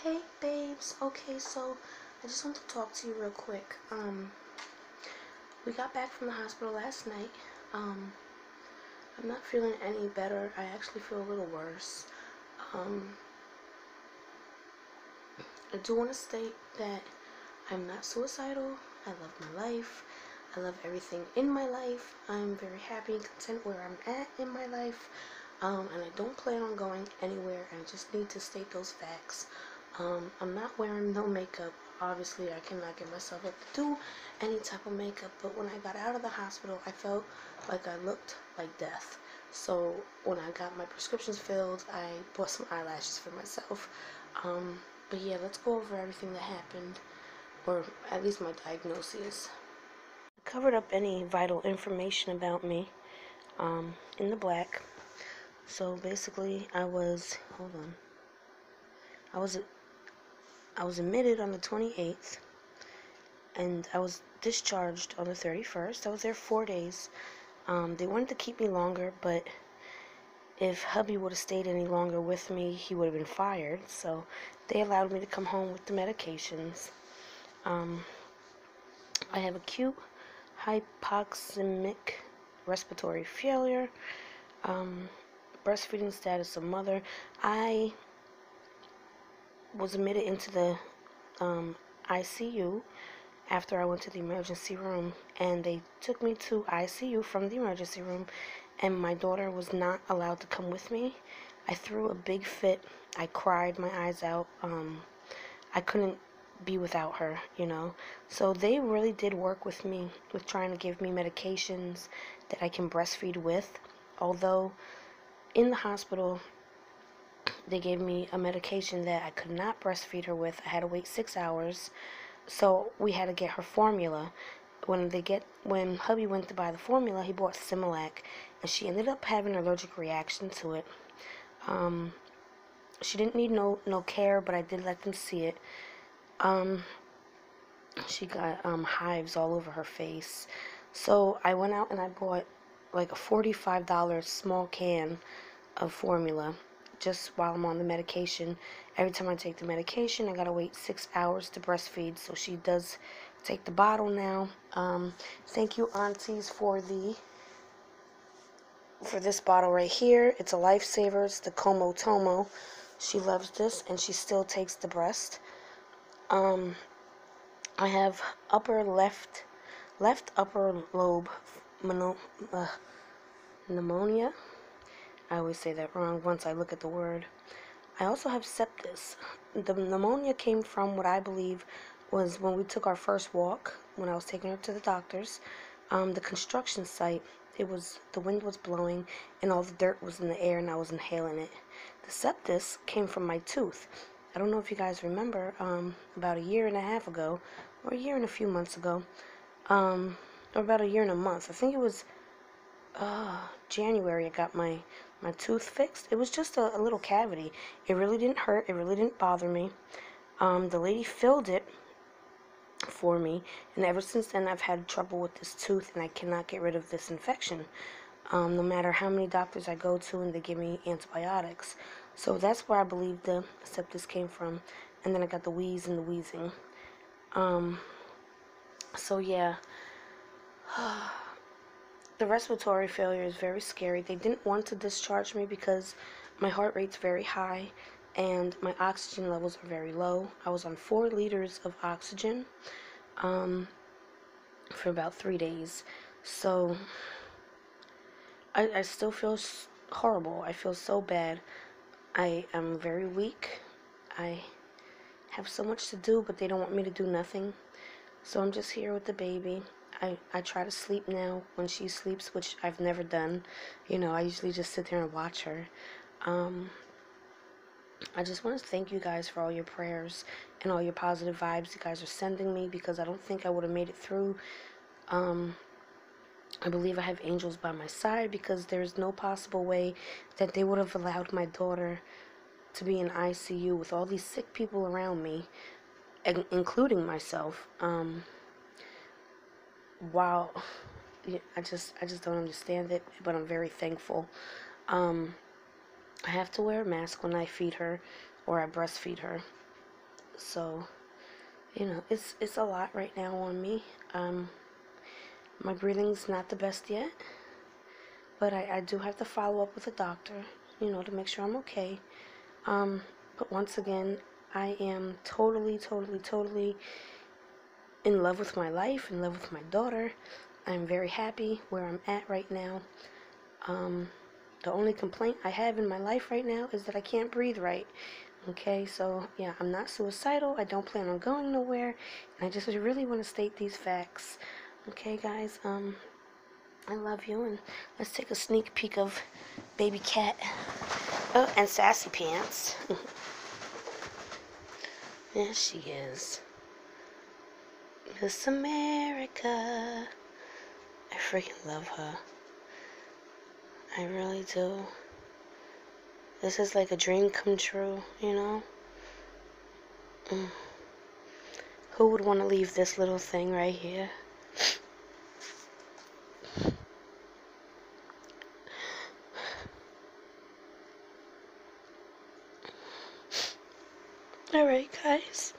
Hey babes, okay, so I just want to talk to you real quick. We got back from the hospital last night. I'm not feeling any better. I actually feel a little worse. Um, I do want to state that I'm not suicidal. I love my life. I love everything in my life. I'm very happy and content where I'm at in my life. And I don't plan on going anywhere. I just need to state those facts. I'm not wearing no makeup. Obviously, I cannot get myself up to do any type of makeup. But when I got out of the hospital, I felt like I looked like death. So when I got my prescriptions filled, I bought some eyelashes for myself. But yeah, let's go over everything that happened, or at least my diagnosis. I covered up any vital information about me in the black. So basically, hold on. I was I was admitted on the 28th, and I was discharged on the 31st. I was there 4 days. They wanted to keep me longer, but if hubby would have stayed any longer with me, he would have been fired. So they allowed me to come home with the medications. I have acute hypoxemic respiratory failure, breastfeeding status of mother. I was admitted into the ICU after I went to the emergency room, and they took me to ICU from the emergency room, and my daughter was not allowed to come with me. I threw a big fit. I cried my eyes out. I couldn't be without her, you know. So they really did work with me with trying to give me medications that I can breastfeed with. Although in the hospital, they gave me a medication that I could not breastfeed her with. I had to wait 6 hours. So we had to get her formula. When hubby went to buy the formula, he bought Similac, and she ended up having an allergic reaction to it. She didn't need no care, but I did let them see it. She got hives all over her face. So I went out and I bought like a $45 small can of formula just while I'm on the medication. Every time I take the medication, I gotta wait 6 hours to breastfeed. So she does take the bottle now. Thank you, aunties, for this bottle right here. It's a lifesaver. It's the Como Tomo. She loves this, and she still takes the breast. I have left upper lobe pneumonia. I always say that wrong once I look at the word. I also have sepsis. The pneumonia came from what I believe was when we took our first walk, when I was taking her to the doctor's. The construction site, the wind was blowing and all the dirt was in the air and I was inhaling it. The sepsis came from my tooth. I don't know if you guys remember, about a year and a half ago, or a year and a few months ago, or about a year and a month. I think it was January I got my tooth fixed. It was just a little cavity. It really didn't hurt. It really didn't bother me. The lady filled it for me, and ever since then I've had trouble with this tooth, and I cannot get rid of this infection. No matter how many doctors I go to, and they give me antibiotics. So that's where I believe the sepsis came from. And then I got the wheeze and the wheezing. So yeah. The respiratory failure is very scary. They didn't want to discharge me because my heart rate's very high and my oxygen levels are very low. I was on 4 liters of oxygen for about 3 days. So I still feel horrible. I feel so bad. I am very weak. I have so much to do, but they don't want me to do nothing. So I'm just here with the baby. I try to sleep now when she sleeps, which I've never done. You know, I usually just sit there and watch her. I just want to thank you guys for all your prayers and all your positive vibes you guys are sending me, because I don't think I would have made it through. I believe I have angels by my side, because there's no possible way that they would have allowed my daughter to be in ICU with all these sick people around me, including myself. Wow. Yeah, I just don't understand it, but I'm very thankful. I have to wear a mask when I feed her or I breastfeed her. So, you know, it's a lot right now on me. My breathing's not the best yet, but I do have to follow up with a doctor, you know, to make sure I'm okay. But once again, I am totally, totally, totally in love with my life, in love with my daughter. I'm very happy where I'm at right now. The only complaint I have in my life right now is that I can't breathe right. Okay, so yeah, I'm not suicidal. I don't plan on going nowhere. And I just really want to state these facts. Okay, guys, I love you, and let's take a sneak peek of baby cat. Oh, and Sassy Pants. There she is. Miss America. I freaking love her. I really do. This is like a dream come true, you know? Who would want to leave this little thing right here? Alright, guys.